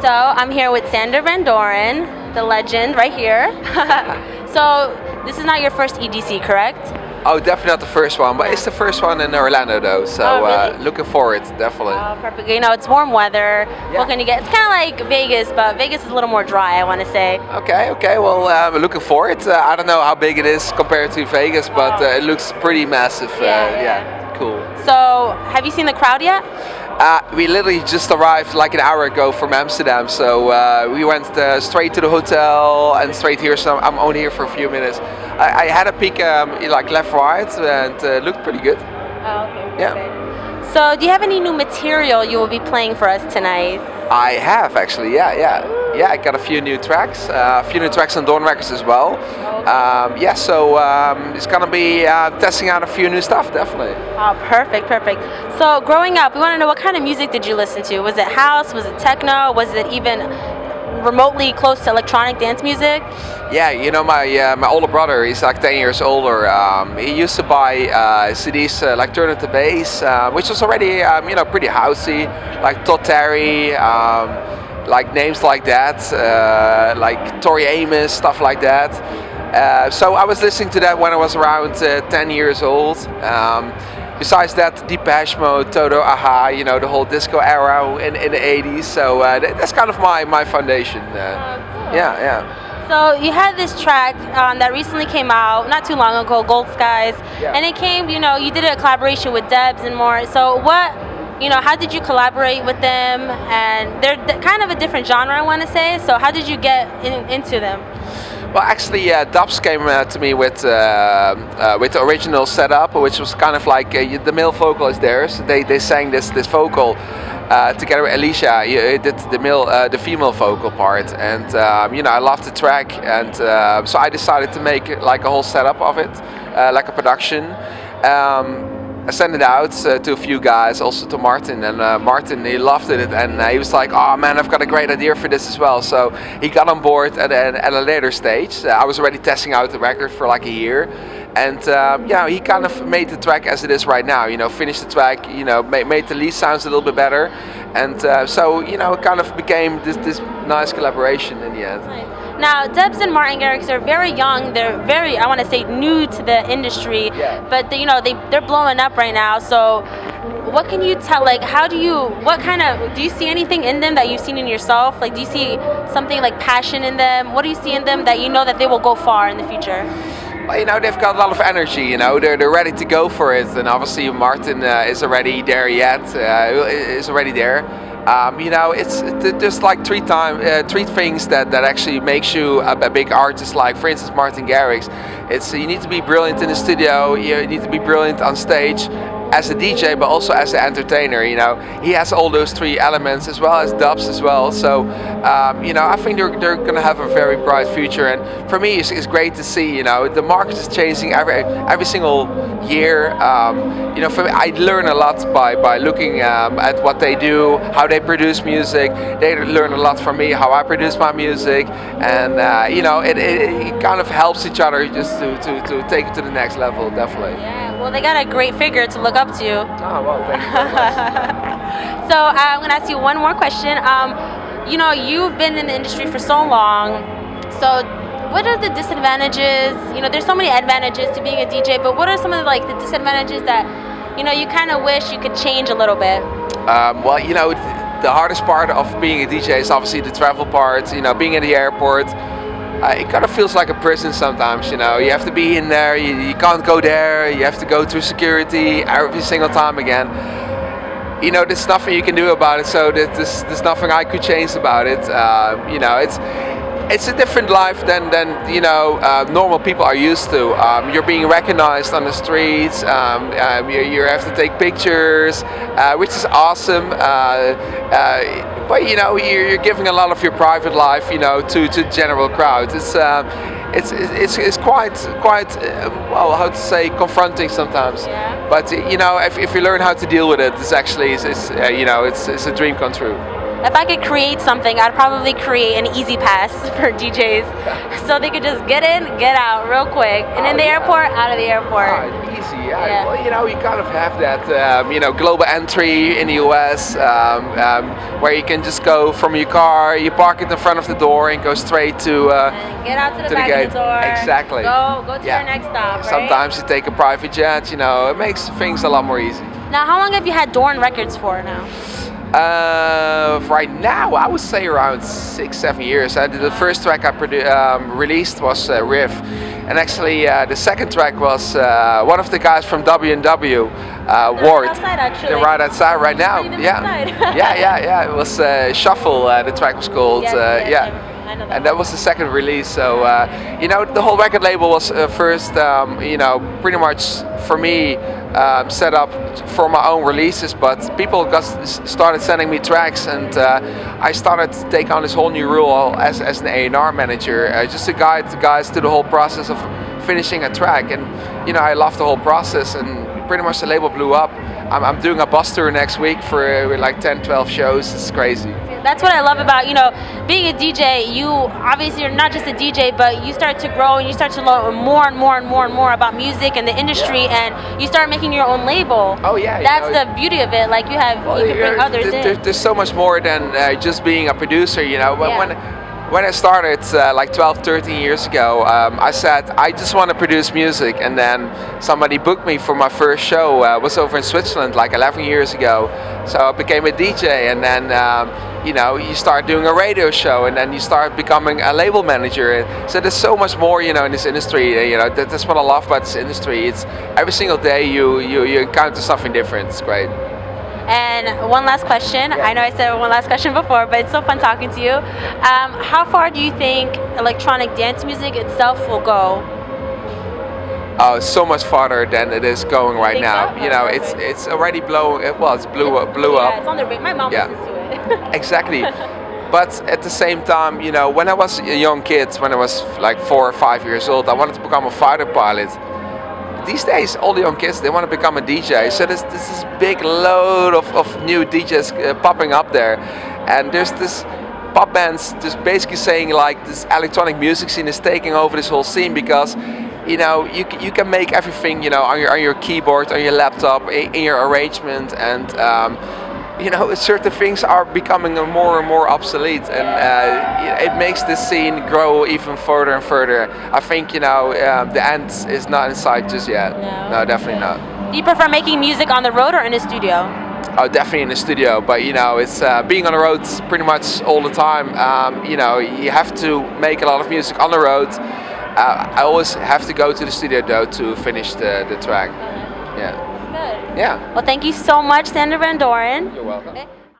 So I'm here with Sander van Doorn, the legend right here. So this is not your first EDC, correct? Oh, definitely not the first one, but it's the first one in Orlando though, so Oh, really? looking forward, definitely. Oh, perfect. You know, it's warm weather. Yeah. What can you get? It's kind of like Vegas, but Vegas is a little more dry, I want to say. Okay, well, looking forward. I don't know how big it is compared to Vegas, but it looks pretty massive. Yeah. Cool. So have you seen the crowd yet? We literally just arrived like an hour ago from Amsterdam, so we went straight to the hotel and straight here, so I'm only here for a few minutes. I had a peek like left, right, and looked pretty good. Oh, okay. Yeah. So do you have any new material you will be playing for us tonight? I have actually, yeah. I got a few new tracks, on Dawn Records as well. So it's gonna be testing out a few new stuff, definitely. Oh, perfect. So growing up, we want to know, what kind of music did you listen to? Was it house? Was it techno? Was it even remotely close to electronic dance music? Yeah, you know, my older brother, he's like 10 years older. He used to buy CDs like Turn Up the Bass, which was already pretty housey, like Todd Terry, like names like that, like Tori Amos, stuff like that. So I was listening to that when I was around 10 years old. Besides that, Depeche Mode, Toto, Aha, the whole disco era in the 80s. So that's kind of my foundation. Cool. Yeah. So you had this track that recently came out not too long ago, Gold Skies, Yeah. and it came, you did a collaboration with Debs and more. So how did you collaborate with them? And they're kind of a different genre, I want to say. So how did you get into them? Well, actually, Dubs came to me with the original setup, which was kind of like the male vocal is theirs. They sang this vocal together with Alicia. Did the female vocal part, and I loved the track, and so I decided to make like a whole setup of it, like a production. I sent it out to a few guys, also to Martin, and Martin, he loved it, and he was like, "Oh man, I've got a great idea for this as well." So he got on board at a later stage. I was already testing out the record for like a year, and he kind of made the track as it is right now. Finished the track, made the lead sounds a little bit better, and so it kind of became this nice collaboration in the end. Nice. Now, Debs and Martin Garrix are very young. They're very, I want to say, new to the industry. Yeah. But they're blowing up right now. So, what can you tell? Like, do you see anything in them that you've seen in yourself? Like, do you see something like passion in them? What do you see in them that you know that they will go far in the future? Well, they've got a lot of energy. They're ready to go for it, and obviously Martin is already there yet. Is already there. It's just like three things that actually makes you a big artist. Like, for instance, Martin Garrix. You need to be brilliant in the studio. You need to be brilliant on stage as a DJ, but also as an entertainer. He has all those three elements, as well as Dubs as well. So, I think they're gonna have a very bright future. And for me, it's great to see. The market is changing every single year. For me, I learn a lot by looking at what they do, how they produce music. They learn a lot from me, how I produce my music, and it kind of helps each other just to take it to the next level, definitely. Yeah, well, they got a great figure to look up to. Oh, well, thank you very much. So I'm going to ask you one more question. You've been in the industry for so long. So what are the disadvantages? There's so many advantages to being a DJ, but what are some of the disadvantages that you kind of wish you could change a little bit? The hardest part of being a DJ is obviously the travel part. Being in the airport. It kind of feels like a prison sometimes. You have to be in there, you can't go there, you have to go through security every single time again. There's nothing you can do about it, so there's nothing I could change about it. It's a different life than normal people are used to. You're being recognized on the streets. You have to take pictures, which is awesome. But you're giving a lot of your private life, to the general crowd. It's quite how to say, confronting sometimes. Yeah. But if you learn how to deal with it, it's actually it's a dream come true. If I could create something, I'd probably create an easy pass for DJs, so they could just get in, get out real quick, and in the airport, out of the airport. easy. Yeah. Well, you know, you kind of have that, you know, global entry in the US, where you can just go from your car, you park it in front of the door, and go straight to and get out to the back gate. of the door. Exactly. Go to your next stop. Right? Sometimes you take a private jet. You know, it makes things a lot more easy. Now, how long have you had Doorn Records for now? Right now, I would say around 6-7 years. The first track I released was Riff, and actually the second track was one of the guys from W&W, Ward. Right outside, actually. They're right outside right now. Yeah. yeah. It was Shuffle. The track was called. Yes, I know that. And that was the second release. So you know, the whole record label was first, you know, pretty much for me set up for my own releases. But people started sending me tracks, and I started to take on this whole new role as an A&R manager, just to guide the guys through the whole process of finishing a track. And you know, I love the whole process, and pretty much the label blew up. I'm doing a bus tour next week for like 10-12 shows. It's crazy. That's what I love about, you know, being a DJ. You obviously are not just a DJ, but you start to grow and you start to learn more and more about music and the industry, and you start making your own label. Oh yeah. That's the beauty of it. Like you can bring others in. There's so much more than just being a producer, you know. When I started like 12-13 years ago, I said I just want to produce music, and then somebody booked me for my first show. Was over in Switzerland like 11 years ago. So I became a DJ, and then you know, you start doing a radio show, and then you start becoming a label manager. So there's so much more, you know, in this industry. You know, that's what I love about this industry. It's every single day you encounter something different. It's great. And one last question. I know I said one last question before, but it's so fun talking to you. How far do you think electronic dance music itself will go? Oh, so much farther than it is going right now. So? You know, it's already blowing. Well, it's blew up. Yeah, it's on the ring. My mom listens to it. Exactly. But at the same time, you know, when I was a young kid, when I was like 4 or 5 years old, I wanted to become a fighter pilot. These days, all the young kids, they want to become a DJ. So there's this big load of new DJs popping up there. And there's this pop bands just basically saying like this electronic music scene is taking over this whole scene, because you know, you can make everything, you know, on your keyboard, on your laptop, in your arrangement, and you know, certain things are becoming more and more obsolete, and it makes this scene grow even further and further. I think, you know, the end is not in sight just yet. No, definitely not. Do you prefer making music on the road or in the studio? Oh, definitely in the studio, but you know, it's being on the road pretty much all the time. You know, you have to make a lot of music on the road. I always have to go to the studio though to finish the track. Yeah. Good. Yeah. Well, thank you so much, Sander van Doorn. You're welcome.